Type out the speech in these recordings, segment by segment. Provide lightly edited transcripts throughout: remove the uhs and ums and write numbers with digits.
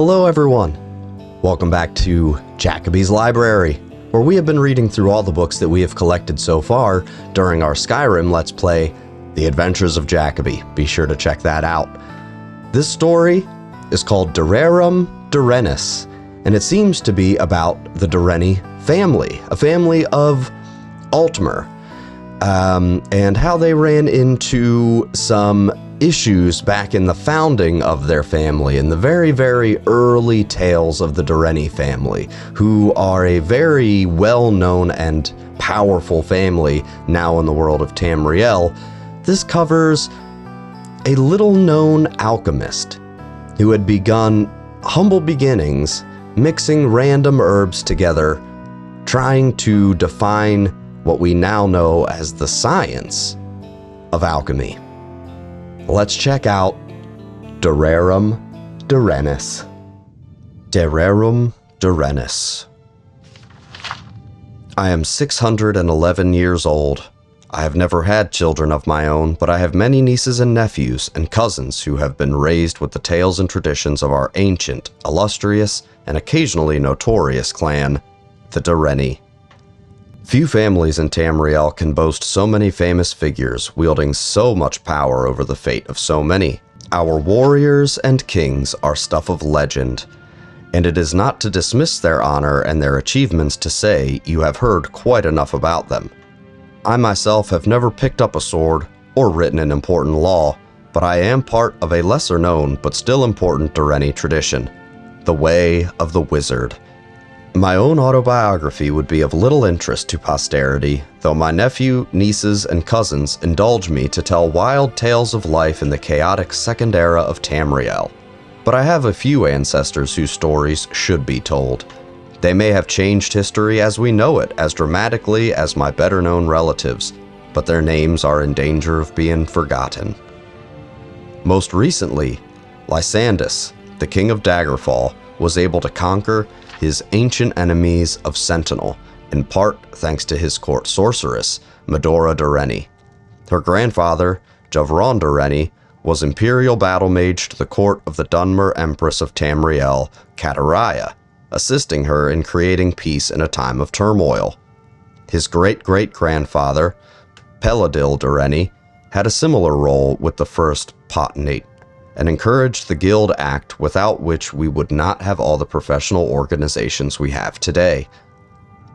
Hello everyone! Welcome back to Jacoby's Library, where we have been reading through all the books that we have collected so far during our Skyrim Let's Play, The Adventures of Jacoby. Be sure to check that out. This story is called Rerum Dirennis, and it seems to be about the Direnni family, a family of Altmer, and how they ran into some issues back in the founding of their family, in the very, very early tales of the Direnni family, who are a very well-known and powerful family now in the world of Tamriel. This covers a little-known alchemist who had begun humble beginnings, mixing random herbs together, trying to define what we now know as the science of alchemy. Let's check out Rerum Dirennis. Rerum Dirennis. I am 611 years old. I have never had children of my own, but I have many nieces and nephews and cousins who have been raised with the tales and traditions of our ancient, illustrious, and occasionally notorious clan, the Direnni. Few families in Tamriel can boast so many famous figures wielding so much power over the fate of so many. Our warriors and kings are stuff of legend, and it is not to dismiss their honor and their achievements to say you have heard quite enough about them. I myself have never picked up a sword or written an important law, but I am part of a lesser known but still important Direnni tradition, the Way of the Wizard. My own autobiography would be of little interest to posterity, though my nephew, nieces, and cousins indulge me to tell wild tales of life in the chaotic Second Era of Tamriel. But I have a few ancestors whose stories should be told. They may have changed history as we know it as dramatically as my better-known relatives, but their names are in danger of being forgotten. Most recently, Lysandus, the king of Daggerfall, was able to conquer his ancient enemies of Sentinel, in part thanks to his court sorceress, Medora Direnni. Her grandfather, Javron Direnni, was imperial battle mage to the court of the Dunmer Empress of Tamriel, Kataraya, assisting her in creating peace in a time of turmoil. His great-great-grandfather, Peladil Direnni, had a similar role with the first Potentate, and encouraged the Guild Act, without which we would not have all the professional organizations we have today.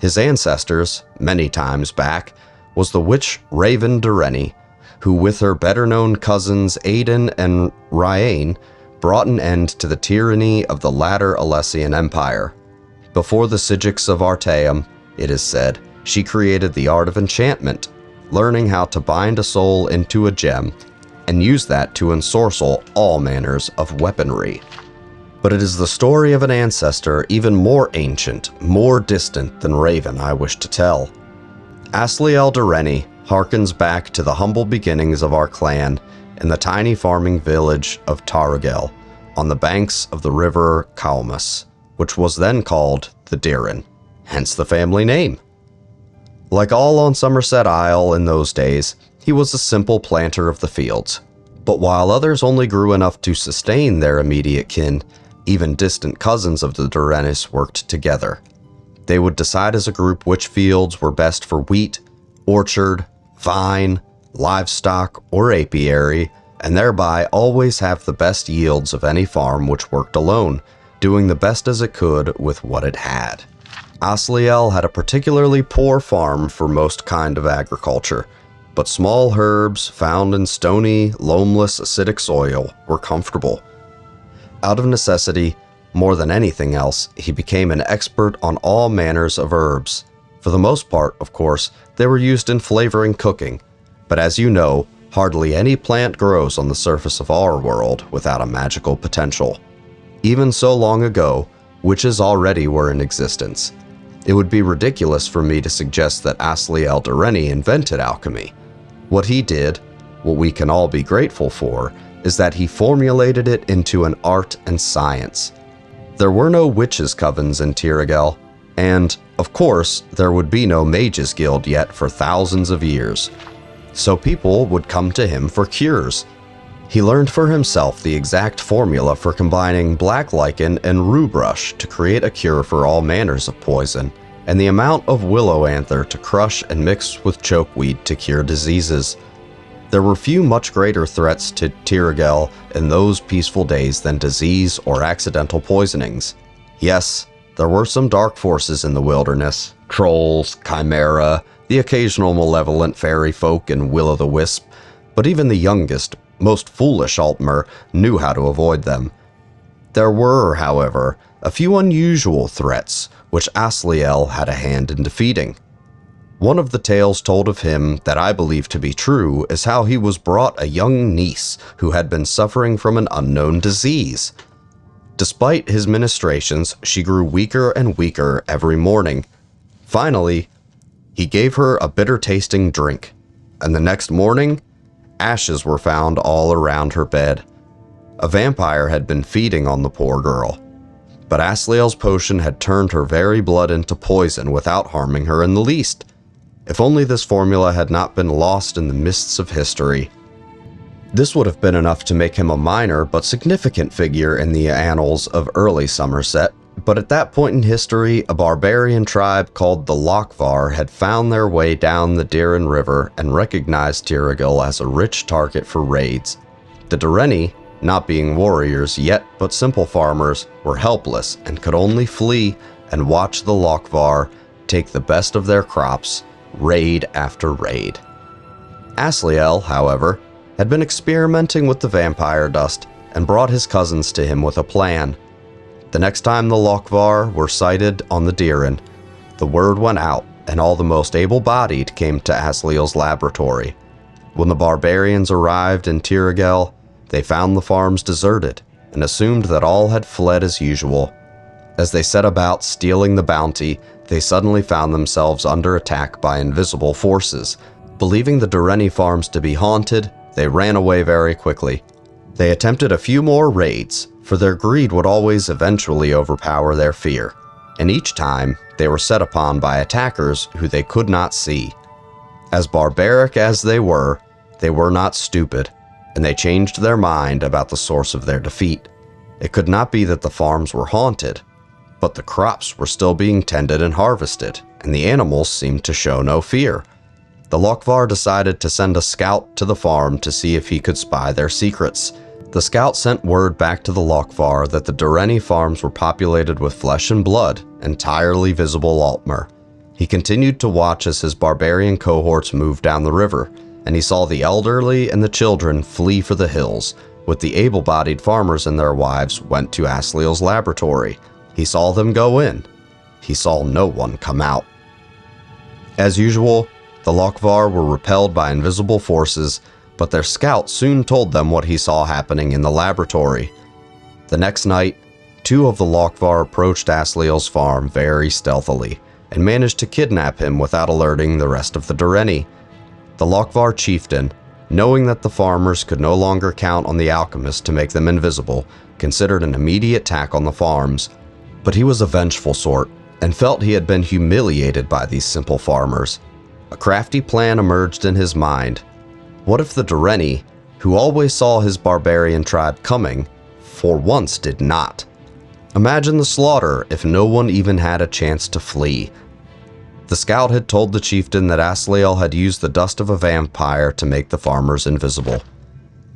His ancestors, many times back, was the witch Raven Direnni, who with her better-known cousins Aiden and Ryain brought an end to the tyranny of the latter Alessian Empire. Before the Sigics of Artaeum, it is said, she created the art of enchantment, learning how to bind a soul into a gem and use that to ensorcel all manners of weaponry. But it is the story of an ancestor even more ancient, more distant than Raven I wish to tell. Asliel Direnni harkens back to the humble beginnings of our clan in the tiny farming village of Tarragel, on the banks of the river Calmus, which was then called the Diren, hence the family name. Like all on Somerset Isle in those days, he was a simple planter of the fields. But while others only grew enough to sustain their immediate kin, even distant cousins of the Dirennis worked together. They would decide as a group which fields were best for wheat, orchard, vine, livestock, or apiary, and thereby always have the best yields of any farm which worked alone, doing the best as it could with what it had. Asliel had a particularly poor farm for most kind of agriculture, but small herbs found in stony, loamless, acidic soil were comfortable. Out of necessity, more than anything else, he became an expert on all manners of herbs. For the most part, of course, they were used in flavoring cooking, but as you know, hardly any plant grows on the surface of our world without a magical potential. Even so long ago, witches already were in existence. It would be ridiculous for me to suggest that Asliel Direnni invented alchemy. What he did, what we can all be grateful for, is that he formulated it into an art and science. There were no witches' covens in Tarragel, and, of course, there would be no mages' guild yet for thousands of years. So people would come to him for cures. He learned for himself the exact formula for combining black lichen and rue brush to create a cure for all manners of poison, and the amount of willow anther to crush and mix with chokeweed to cure diseases. There were few much greater threats to Tiragel in those peaceful days than disease or accidental poisonings. Yes, there were some dark forces in the wilderness, trolls, chimera, the occasional malevolent fairy folk and will-o'-the-wisp, but even the youngest, most foolish Altmer knew how to avoid them. There were, however, a few unusual threats which Asliel had a hand in defeating. One of the tales told of him that I believe to be true is how he was brought a young niece who had been suffering from an unknown disease. Despite his ministrations, she grew weaker and weaker every morning. Finally, he gave her a bitter-tasting drink, and the next morning, ashes were found all around her bed. A vampire had been feeding on the poor girl, but Asliel's potion had turned her very blood into poison without harming her in the least. If only this formula had not been lost in the mists of history. This would have been enough to make him a minor but significant figure in the annals of early Somerset, but at that point in history, a barbarian tribe called the Lochvar had found their way down the Diren River and recognized Tiragel as a rich target for raids. The Direnni, not being warriors yet but simple farmers, were helpless and could only flee and watch the Lochvar take the best of their crops, raid after raid. Asliel, however, had been experimenting with the vampire dust and brought his cousins to him with a plan. The next time the Lochvar were sighted on the Diren, the word went out and all the most able-bodied came to Asliel's laboratory. When the barbarians arrived in Tiragel, they found the farms deserted and assumed that all had fled as usual. As they set about stealing the bounty, they suddenly found themselves under attack by invisible forces. Believing the Direnni farms to be haunted, they ran away very quickly. They attempted a few more raids, for their greed would always eventually overpower their fear, and each time they were set upon by attackers who they could not see. As barbaric as they were not stupid, and they changed their mind about the source of their defeat. It could not be that the farms were haunted, but the crops were still being tended and harvested, and the animals seemed to show no fear. The Lochvar decided to send a scout to the farm to see if he could spy their secrets. The scout sent word back to the Lochvar that the Direnni farms were populated with flesh and blood, entirely visible Altmer. He continued to watch as his barbarian cohorts moved down the river, and he saw the elderly and the children flee for the hills, with the able-bodied farmers and their wives went to Asliel's laboratory. He saw them go in. He saw no one come out. As usual, the Lochvar were repelled by invisible forces, but their scout soon told them what he saw happening in the laboratory. The next night, 2 of the Lochvar approached Asliel's farm very stealthily, and managed to kidnap him without alerting the rest of the Direnni. The Lochvar chieftain, knowing that the farmers could no longer count on the alchemist to make them invisible, considered an immediate attack on the farms. But he was a vengeful sort, and felt he had been humiliated by these simple farmers. A crafty plan emerged in his mind. What if the Direnni, who always saw his barbarian tribe coming, for once did not? Imagine the slaughter if no one even had a chance to flee. The scout had told the chieftain that Asliel had used the dust of a vampire to make the farmers invisible,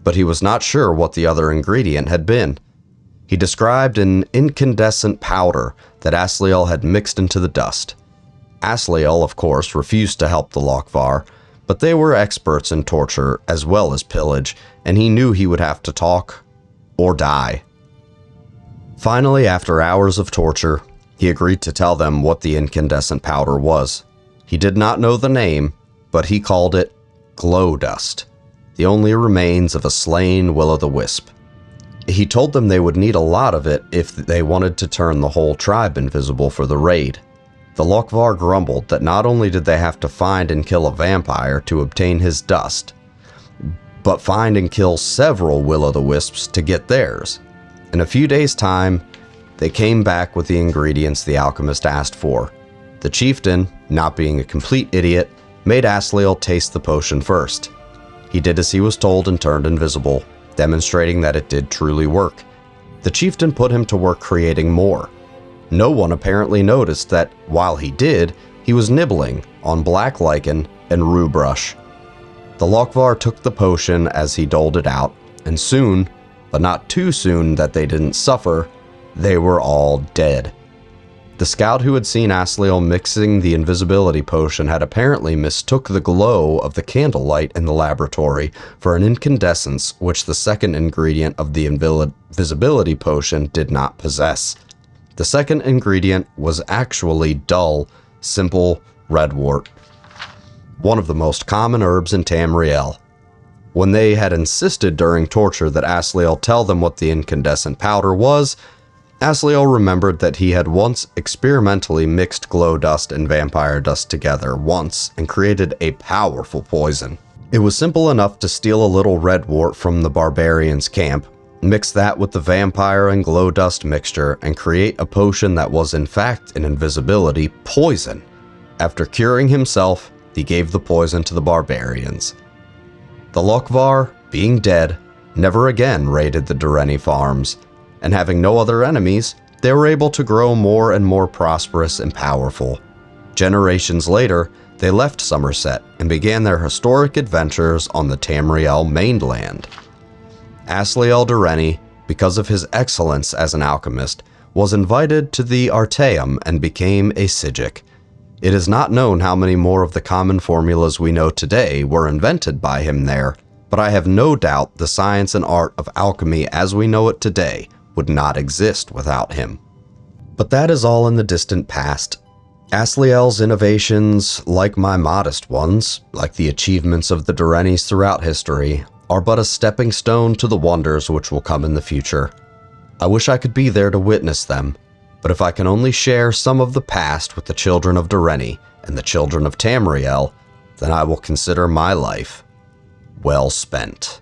but he was not sure what the other ingredient had been. He described an incandescent powder that Asliel had mixed into the dust. Asliel, of course, refused to help the Lochvar, but they were experts in torture as well as pillage, and he knew he would have to talk or die. Finally, after hours of torture, he agreed to tell them what the incandescent powder was. He did not know the name, but he called it glow dust, the only remains of a slain will-o'-the-wisp. He told them they would need a lot of it if they wanted to turn the whole tribe invisible for the raid. The Lochvar grumbled that not only did they have to find and kill a vampire to obtain his dust, but find and kill several will-o'-the-wisps to get theirs. In a few days' time, they came back with the ingredients the alchemist asked for. The chieftain, not being a complete idiot, made Asliel taste the potion first. He did as he was told and turned invisible, demonstrating that it did truly work. The chieftain put him to work creating more. No one apparently noticed that, while he did, he was nibbling on black lichen and rue brush. The Lokvar took the potion as he doled it out, and soon, but not too soon that they didn't suffer, they were all dead. The scout who had seen Asliel mixing the invisibility potion had apparently mistook the glow of the candlelight in the laboratory for an incandescence which the second ingredient of the invisibility potion did not possess. The second ingredient was actually dull, simple redwort, one of the most common herbs in Tamriel. When they had insisted during torture that Asliel tell them what the incandescent powder was, Asliel remembered that he had once experimentally mixed glow dust and vampire dust together once and created a powerful poison. It was simple enough to steal a little redwort from the barbarians' camp, mix that with the vampire and glow dust mixture, and create a potion that was in fact an invisibility poison. After curing himself, he gave the poison to the barbarians. The Lokvar, being dead, never again raided the Direnni farms, and having no other enemies, they were able to grow more and more prosperous and powerful. Generations later, they left Somerset and began their historic adventures on the Tamriel mainland. Asliel Direnni, because of his excellence as an alchemist, was invited to the Artaeum and became a Psijic. It is not known how many more of the common formulas we know today were invented by him there, but I have no doubt the science and art of alchemy as we know it today would not exist without him. But that is all in the distant past. Asliel's innovations, like my modest ones, like the achievements of the Dirennis throughout history, are but a stepping stone to the wonders which will come in the future. I wish I could be there to witness them, but if I can only share some of the past with the children of Direnni and the children of Tamriel, then I will consider my life well spent.